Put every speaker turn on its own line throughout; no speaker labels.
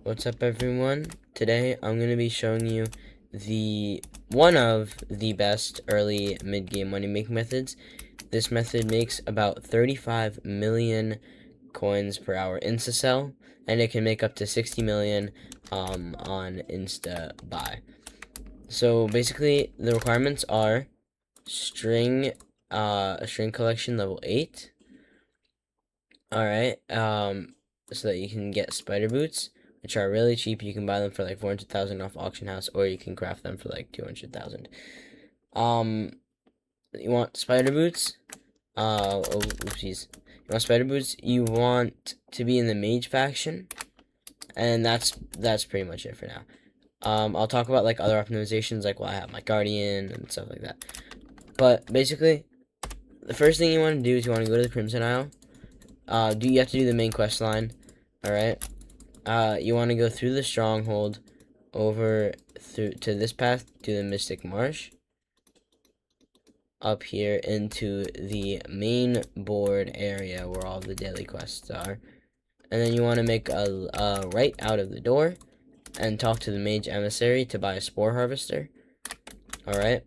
What's up, everyone? Today I'm going to be showing you one of the best early mid-game money making methods. This method makes about 35 million coins per hour insta-sell, and it can make up to 60 million on insta-buy. So basically the requirements are a string collection level 8. Alright, so that you can get spider boots, which are really cheap. You can buy them for like 400,000 off auction house, or you can craft them for like 200,000. You want spider boots? Oopsies. You want spider boots? You want to be in the mage faction, and that's pretty much it for now. I'll talk about like other optimizations, like why I have my guardian and stuff like that. But basically, the first thing you want to do is you want to go to the Crimson Isle. You have to do the main quest line. Alright. You want to go through the stronghold, over through to this path to the Mystic Marsh, up here into the main board area where all the daily quests are, and then you want to make a right out of the door and talk to the mage emissary to buy a spore harvester. Alright.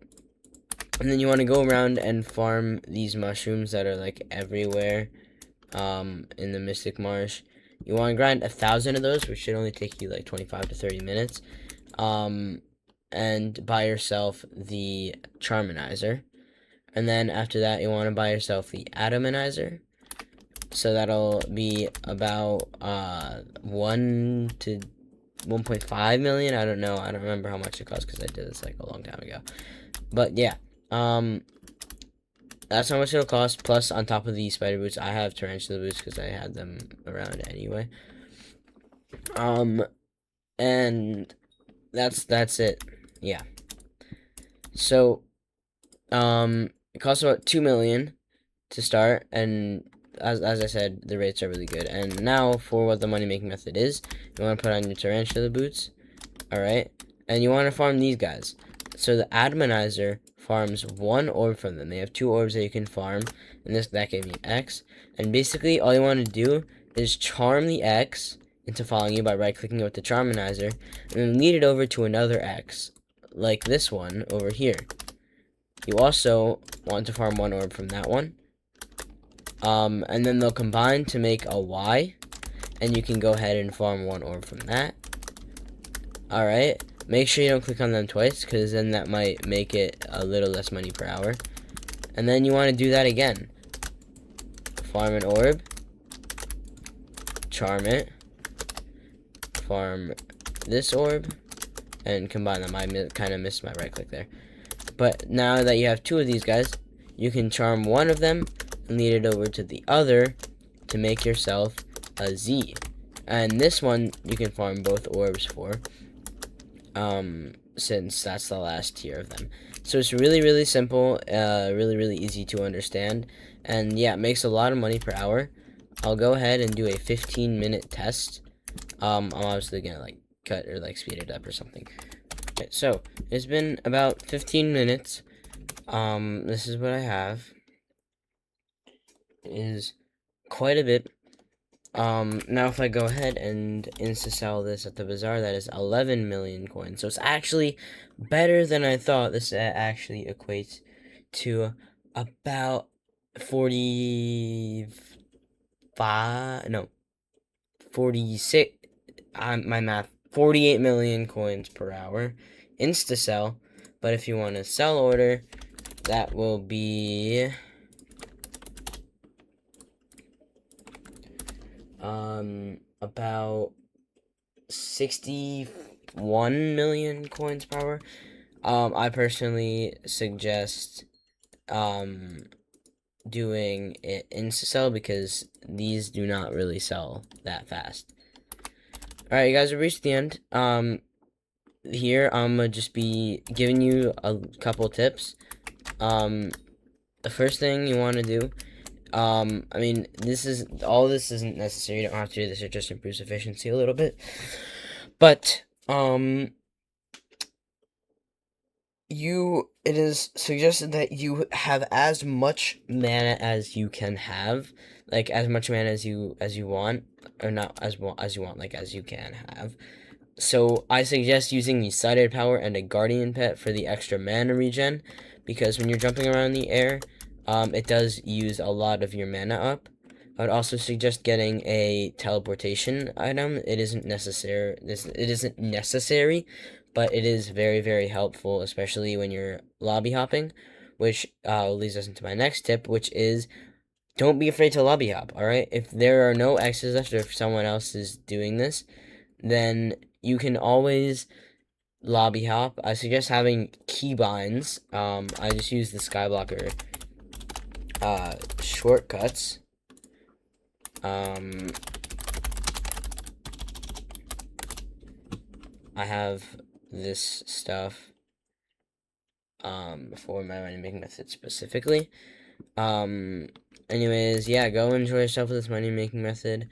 And then you want to go around and farm these mushrooms that are like everywhere in the Mystic Marsh. You want to grind 1,000 of those, which should only take you like 25 to 30 minutes. And buy yourself the Charminizer. And then after that, you want to buy yourself the Atomizer. So that'll be about 1 to 1.5 million. I don't know. I don't remember how much it costs because I did this like a long time ago. But yeah, that's how much it'll cost. Plus, on top of the spider boots, I have tarantula boots because I had them around anyway. And that's it. Yeah. So, it costs about 2 million to start, and as I said, the rates are really good. And now for what the money making method is, you want to put on your tarantula boots, all right, and you want to farm these guys. So the Admonizer farms 1 orb from them. They have 2 orbs that you can farm, and that gave me X. And basically, all you want to do is charm the X into following you by right-clicking with the Charminizer, and then lead it over to another X, like this one over here. You also want to farm 1 orb from that one. And then they'll combine to make a Y, and you can go ahead and farm 1 orb from that. Alright, make sure you don't click on them twice, because then that might make it a little less money per hour. And then you want to do that again. Farm an orb, charm it, farm this orb, and combine them. I kind of missed my right click there. But now that you have 2 of these guys, you can charm 1 of them and lead it over to the other to make yourself a Z. And this one you can farm both orbs for, since that's the last tier of them. So it's really simple, really easy to understand, and yeah, it makes a lot of money per hour. I'll go ahead and do a 15-minute test. I'm obviously gonna like cut or like speed it up or something. Okay, so it's been about 15 minutes. This is what I have. It is quite a bit. Now if I go ahead and insta-sell this at the bazaar, that is 11 million coins. So it's actually better than I thought. This actually equates to about 46, my math, 48 million coins per hour insta-sell. But if you want to sell order, that will be about 61 million coins per hour. I personally suggest doing it insta-sell because these do not really sell that fast. Alright, you guys have reached the end. Here I'm gonna just be giving you a couple tips. The first thing you want to do, I mean, this isn't necessary. You don't have to do this. It just improves efficiency a little bit. But it is suggested that you have as much mana as you can have, like as much mana as you want. or not as well as you want, like as you can have. So I suggest using the Sided Power and a Guardian Pet for the extra mana regen, because when you're jumping around the air, it does use a lot of your mana up. I would also suggest getting a teleportation item. It isn't necessary, but it is very, very helpful, especially when you're lobby hopping, which leads us into my next tip, which is don't be afraid to lobby hop, alright? If there are no X's left, or if someone else is doing this, then you can always lobby hop. I suggest having keybinds. I just use the Skyblocker shortcuts. I have this stuff for my money-making method specifically. Anyways, yeah, go enjoy yourself with this money-making method.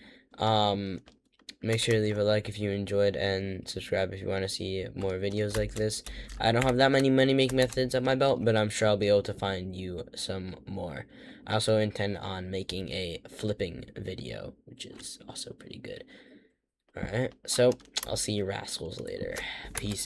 Make sure to leave a like if you enjoyed, and subscribe if you want to see more videos like this. I don't have that many money-making methods at my belt, but I'm sure I'll be able to find you some more. I also intend on making a flipping video, which is also pretty good. Alright, so I'll see you rascals later. Peace.